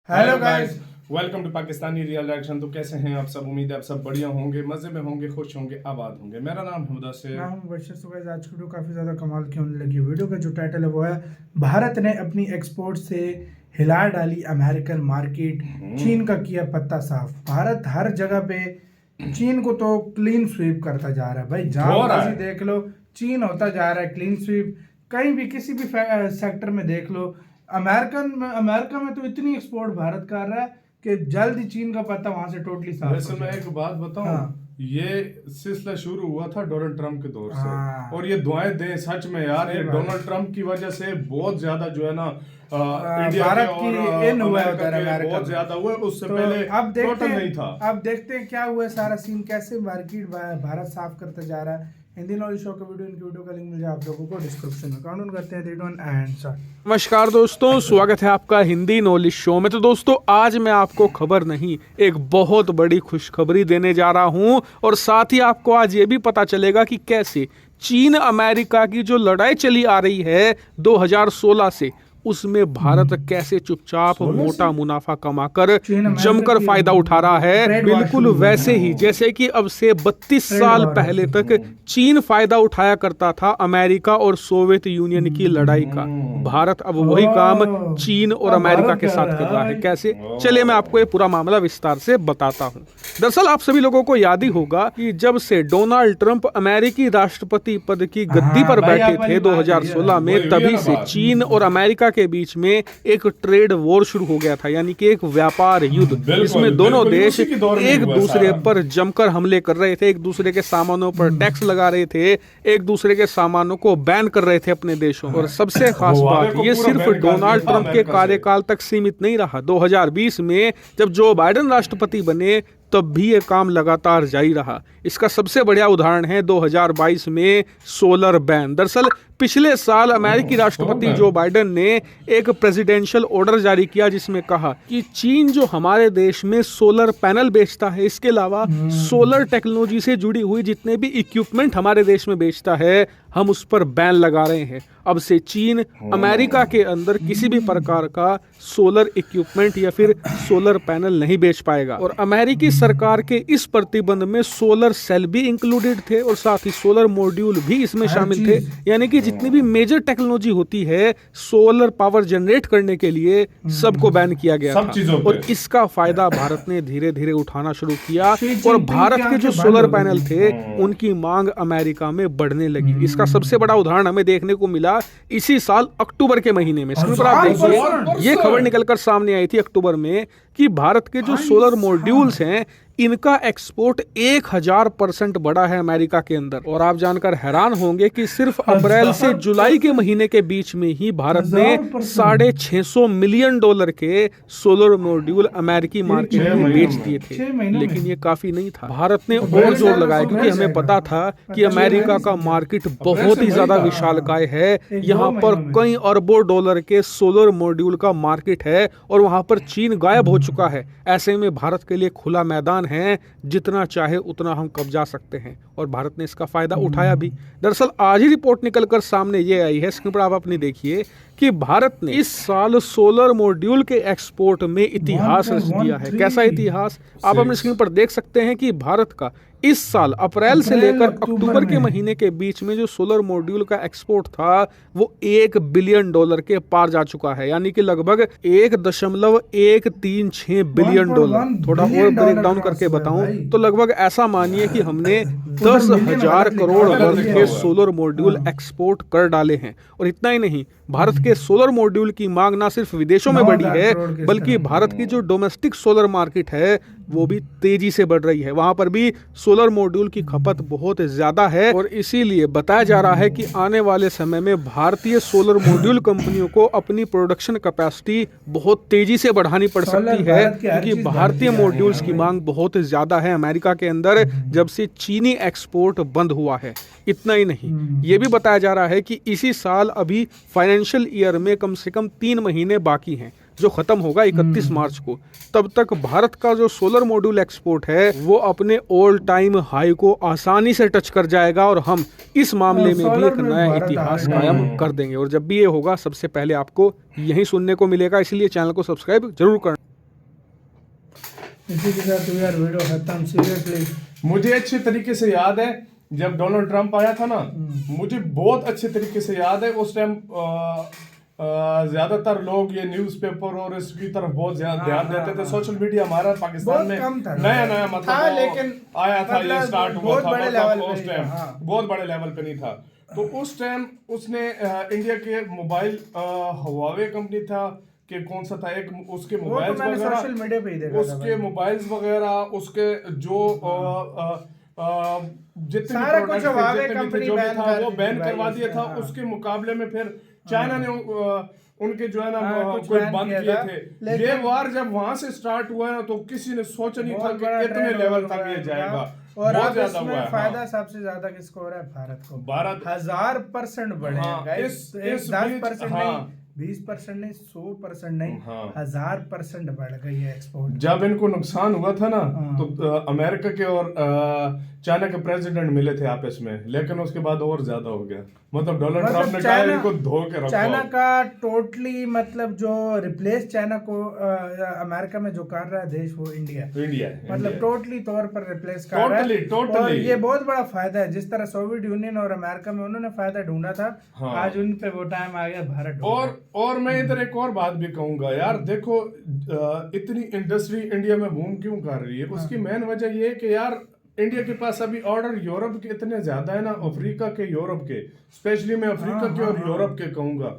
Hello guys. Welcome to Pakistani real reaction. तो कैसे हैं आप सब? उम्मीद है आप सब बढ़िया होंगे, मजे में होंगे, खुश होंगे, आबाद होंगे। मेरा नाम है मुदस्सिर। मैं हूं मुबश्शिर। तो गाइस आज की वीडियो काफ़ी ज़्यादा कमाल की होने लगी। वीडियो का जो टाइटल है वो है भारत ने अपनी एक्सपोर्ट से हिला डाली अमेरिकन मार्केट, चीन का किया पत्ता साफ। भारत हर जगह पे चीन को तो क्लीन स्वीप करता जा रहा है भाई। जहाँ भी देख लो चीन होता जा रहा है क्लीन स्वीप। कहीं भी किसी भी सेक्टर में देख लो। अमेरिका में तो इतनी एक्सपोर्ट भारत कर रहा है कि जल्द ही चीन का पत्ता वहां से टोटली साफ वैसे हो मैं जाएगा। एक बात बताऊं, हाँ। ये सिलसिला शुरू हुआ था डोनाल्ड ट्रंप के दौर से। हाँ। और ये दुआएं दें सच में यार, सही ये बात है। डोनाल्ड ट्रंप की वजह से बहुत ज्यादा जो है ना इंडिया भारत के की और इन हुआ है अमेरिका उधर के अमेरिका बहुत में। ज्यादा हुए। उससे तो पहले अब देखते टोटल हैं नहीं था। अब देखते हैं क्या हुआ है सारा सीन, कैसे मार्केट भारत साफ करता जा रहा है। हिंदी नॉलेज शो का वीडियो, इनकी वीडियो का लिंक मिल जाए आप लोगों को डिस्क्रिप्शन में। काउंट करते हैं 3 2 1 एंड स्टार्ट। नमस्कार दोस्तों, स्वागत है आपका हिंदी नॉलेज शो में। तो दोस्तों आज मैं आपको खबर नहीं, एक बहुत बड़ी खुशखबरी देने जा रहा हूं। और साथ ही आपको आज ये भी पता चलेगा कि कैसे चीन अमेरिका की जो लड़ाई चली आ रही है 2016 से, उसमें भारत कैसे चुपचाप मोटा मुनाफा कमाकर जमकर फायदा उठा रहा है। बिल्कुल वैसे ही जैसे कि अब से 32 साल पहले तक चीन फायदा उठाया करता था अमेरिका और सोवियत यूनियन की लड़ाई का। भारत अब वही काम चीन और अमेरिका के साथ कर रहा है। कैसे? चलिए मैं आपको ये पूरा मामला विस्तार से बताता हूँ। दरअसल आप सभी लोगों को याद ही होगा कि जब से डोनाल्ड ट्रंप अमेरिकी राष्ट्रपति पद की गद्दी पर बैठे थे 2016 में, तभी से चीन और अमेरिका के बीच में एक ट्रेड वॉर शुरू हो गया था, यानी कि एक व्यापार युद्ध, जिसमें दोनों देश एक दूसरे पर जमकर हमले कर रहे थे, एक दूसरे के सामानों पर टैक्स लगा रहे थे, एक दूसरे के सामानों को बैन कर रहे थे अपने देशों। और सबसे खास बात, ये सिर्फ डोनाल्ड ट्रंप के कार्यकाल तक सीमित नहीं रहा। 2020 में जब जो बाइडेन राष्ट्रपति बने तब भी ये काम लगातार जारी रहा। इसका सबसे बढ़िया उदाहरण है 2022 में सोलर बैन। दरअसल पिछले साल अमेरिकी राष्ट्रपति जो बाइडेन ने एक प्रेसिडेंशियल ऑर्डर जारी किया, जिसमें कहा कि चीन जो हमारे देश में सोलर पैनल बेचता है, इसके अलावा सोलर टेक्नोलॉजी से जुड़ी हुई जितने भी इक्विपमेंट हमारे देश में बेचता है, हम उस पर बैन लगा रहे हैं। अब से चीन अमेरिका के अंदर किसी भी प्रकार का सोलर इक्विपमेंट या फिर सोलर पैनल नहीं बेच पाएगा। और अमेरिकी सरकार के इस प्रतिबंध में सोलर सेल भी इंक्लूडेड थे और साथ ही सोलर मॉड्यूल भी इसमें शामिल थे। यानी कि जितनी भी मेजर टेक्नोलॉजी होती है सोलर पावर जनरेट करने के लिए, सबको बैन किया गया था। और इसका फायदा भारत ने धीरे धीरे उठाना शुरू किया और भारत के जो सोलर पैनल थे उनकी मांग अमेरिका में बढ़ने लगी। इसका सबसे बड़ा उदाहरण हमें देखने को मिला इसी साल अक्टूबर के महीने में। स्क्रीन पर आप देखिए, ये खबर निकलकर सामने आई थी अक्टूबर में कि भारत के जो सोलर मॉड्यूल्स हैं, इनका एक्सपोर्ट 1000% बढ़ा है अमेरिका के अंदर। और आप जानकर हैरान होंगे कि सिर्फ अप्रैल से जुलाई के महीने के बीच में ही भारत ने $650 मिलियन के सोलर मॉड्यूल अमेरिकी मार्केट में बेच दिए थे। लेकिन ये काफी नहीं था, भारत ने और जोर लगाया, क्योंकि हमें पता था कि अमेरिका का मार्केट बहुत ही ज्यादा विशालकाय है। यहाँ पर कई अरबों डॉलर के सोलर मॉड्यूल का मार्केट है और वहां पर चीन गायब हो चुका है। ऐसे में भारत के लिए खुला मैदान है, जितना चाहे उतना हम कब्जा सकते हैं और भारत ने इसका फायदा उठाया भी। दरअसल आज ही रिपोर्ट निकलकर सामने ये आई है, स्क्रीन पर आप अपनी देखिए, कि भारत ने इस साल सोलर मॉड्यूल के एक्सपोर्ट में इतिहास रच दिया है। कैसा इतिहास? आप अपनी स्क्रीन पर देख सकते हैं कि भारत का इस साल अप्रैल से लेकर अक्टूबर के महीने के बीच में जो सोलर मॉड्यूल का एक्सपोर्ट था वो $1 बिलियन के पार जा चुका है। यानी कि लगभग $1.136 बिलियन। थोड़ा और ब्रेक डाउन करके बताऊं तो लगभग ऐसा मानिए कि हमने 10,000 करोड़ वर्थ के सोलर मॉड्यूल एक्सपोर्ट कर डाले हैं। और इतना ही नहीं, भारत के सोलर मॉड्यूल की मांग ना सिर्फ विदेशों में बढ़ी है, बल्कि भारत की जो डोमेस्टिक सोलर मार्केट है वो भी तेजी से बढ़ रही है। वहां पर भी सोलर मॉड्यूल की खपत बहुत ज्यादा है और इसीलिए बताया जा रहा है कि आने वाले समय में भारतीय सोलर मॉड्यूल कंपनियों को अपनी प्रोडक्शन कैपेसिटी बहुत तेजी से बढ़ानी पड़ सकती है, क्योंकि भारतीय मॉड्यूल्स की मांग बहुत ज्यादा है अमेरिका के अंदर जब से चीनी एक्सपोर्ट बंद हुआ है। इतना ही नहीं, ये भी बताया जा रहा है कि इसी साल अभी फाइनेंशियल ईयर में कम से कम 3 महीने बाकी हैं, जो खत्म होगा 31 मार्च को। तब तक भारत का जो सोलर मॉड्यूल एक्सपोर्ट है वो अपने ऑल टाइम हाई को आसानी से टच कर जाएगा और हम इस मामले में भी एक नया इतिहास कायम कर देंगे। और जब भी ये होगा सबसे पहले आपको यही सुनने को मिलेगा, इसलिए चैनल को सब्सक्राइब जरूर करना। इसी के साथ हुई यार वीडियो खत्म सीरियसली। मुझे अच्छे तरीके से याद है जब डोनाल्ड ट्रंप आया था ना, मुझे बहुत अच्छे तरीके से याद है उस टाइम ज्यादातर लोग ये न्यूज़पेपर और इसकी तरफ बहुत ज्यादा ध्यान देते थे। सोशल मीडिया हमारा पाकिस्तान में नया नया मतलब था, लेकिन आया था, ये स्टार्ट हुआ था, मतलब उस उस टाइम बहुत बड़े लेवल पे नहीं था। तो उस टाइम उसने इंडिया के मोबाइल हुआवे कंपनी था कि कौन सा था एक, उसके मोबाइल्स वगैरह, सोशल मीडिया पे ही देखा उसके मोबाइल्स वगैरह, उसके जो जितने सारा कुछ प्रोडक्ट हुआवे थे, कंपनी जो भी बैन था कर वो दी बैन भाई करवा दिया उसने, था। हाँ। उसके मुकाबले में फिर चाइना ने उनके जो है ना कुछ कोई बैन बंद किया किए था, थे। लेकिन ये वार जब वहां से स्टार्ट हुआ है ना, तो किसी ने सोचा नहीं था बहुत कि बड़ा इतने ट्रेंड लेवल हो तक रहा ये है जाएगा। और बहुत अब ज्यादा हुआ इसमें है। फायदा सबसे ज्यादा किसको हो रहा है? भारत को। भारत 1000% बढ़े हैं हाँ, गाइस। इस 10% हाँ। नहीं, 20% नहीं, 100% नहीं, हाँ। 1000% बढ़ गई है एक्सपोर्ट। जब इनको नुकसान हुआ था ना, हाँ। तो अमेरिका के और चाइना के प्रेसिडेंट मिले थे आपस में, लेकिन उसके बाद और ज्यादा हो गया। मतलब डोनाल्ड ट्रंप ने कहा इनको धो के रखो। चाइना का टोटली मतलब जो रिप्लेस चाइना को अमेरिका में जो कर रहा है देश, वो इंडिया है। इंडिया है, मतलब टोटली तौर पर रिप्लेस कर रहा है। टोटली और ये बहुत बड़ा फायदा है। जिस तरह सोवियत यूनियन और अमेरिका में उन्होंने फायदा ढूंढा था, हाँ। आज उन पे वो टाइम आ गया, भारत ढूंढ रहा है। और मैं इधर एक और बात भी कहूंगा यार, देखो इतनी इंडस्ट्री इंडिया में बूम क्यों कर रही है? उसकी मेन वजह ये है कि यार इंडिया के पास अभी ऑर्डर यूरोप के इतने ज्यादा है ना, अफ्रीका के, यूरोप के, स्पेशली मैं अफ्रीका के और यूरोप के कहूंगा,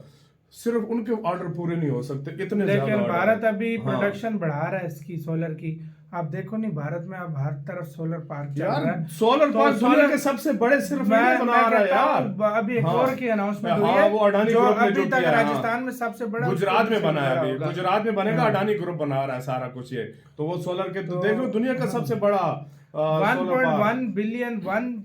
सिर्फ उनके ऑर्डर पूरे नहीं हो सकते, इतने ज्यादा लेकिन ऑर्डर भारत है। अभी हाँ। प्रोडक्शन बढ़ा रहा है इसकी सोलर की। आप देखो नहीं, भारत में अब हर तरफ सोलर पार्क चल रहा यार है। सोलर तो पार्क दुनिया सोलर- के सबसे बड़े सिर्फ मैं इंडिया बना रहा है कहता यार। हूं, अभी एक हाँ। और की अनाउंसमेंट हुई हाँ, है, वो अडानी जो ग्रुप ने अभी जो तक किया है, हाँ। राजस्थान में सबसे बड़ा गुजरात में बना है, अभी होगा। गुजरात में बनेगा, हाँ। अडानी ग्रुप बना रहा है सारा कुछ ये। तो वो सोलर के तो देख लो, दुनिया का सबसे बड़ा 1.1 बिलियन,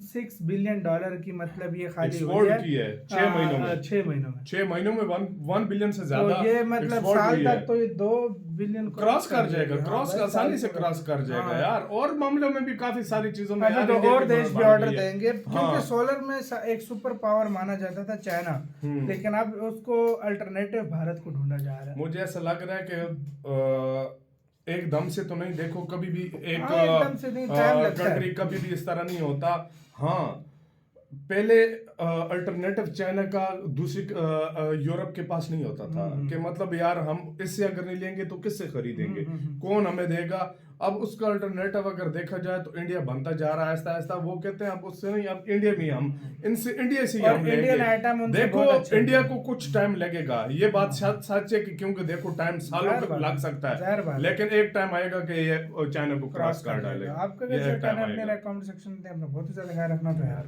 16 बिलियन डॉलर की, मतलब ये खाली एक्सपोर्ट की है 6 महीनों में। 6 महीनों में 6 महीनों में 1 बिलियन से ज्यादा तो ये मतलब export साल हुई तक है। तो ये 2 बिलियन क्रॉस कर जाएगा, हाँ, क्रॉस बस आसानी से साल क्रॉस कर जाएगा हाँ। यार। और मामलों में भी काफी सारी चीजों में अभी यार तो इंडिया और की देश भी बढ़ ऑर्डर गई है। देंगे, हाँ। क्योंकि सोलर में एक सुपर पावर माना जाता था चाइना, लेकिन अब उसको अल्टरनेटिव भारत को ढूंढा जा रहा है। मुझे ऐसा लग रहा है कि एकदम से तो नहीं, देखो कभी भी एक हाँ, एकदम से नहीं, टाइम लगता है। कंट्री कभी भी इस तरह नहीं होता। हाँ, पहले अल्टरनेटिव चाइना का दूसरी यूरोप के पास नहीं होता था कि मतलब यार हम इससे अगर नहीं लेंगे तो किससे खरीदेंगे, कौन हमें देगा। अब उसका अल्टरनेटिव अगर देखा जाए तो इंडिया बनता जा रहा है आहिस्ता आहिस्ता। वो कहते हैं अब उससे नहीं, अब इंडिया में हम इनसे, इंडिया से ही और हम इंडियन आइटम लेंगे। उनसे देखो बहुत अच्छे इंडिया हैं। को कुछ टाइम लगेगा, ये बात सच है कि क्योंकि देखो टाइम सालों जाहिर तक बात लग है, सकता जाहिर है, बात है। लेकिन एक टाइम आएगा कि ये चाइना को क्रॉस कर डालेगा। आपका ये कैसे एक टाइम कहना है? अपने आएगा। कमेंट सेक्शन में अपना बहुत ही ज्यादा ख्याल रखना तो यार।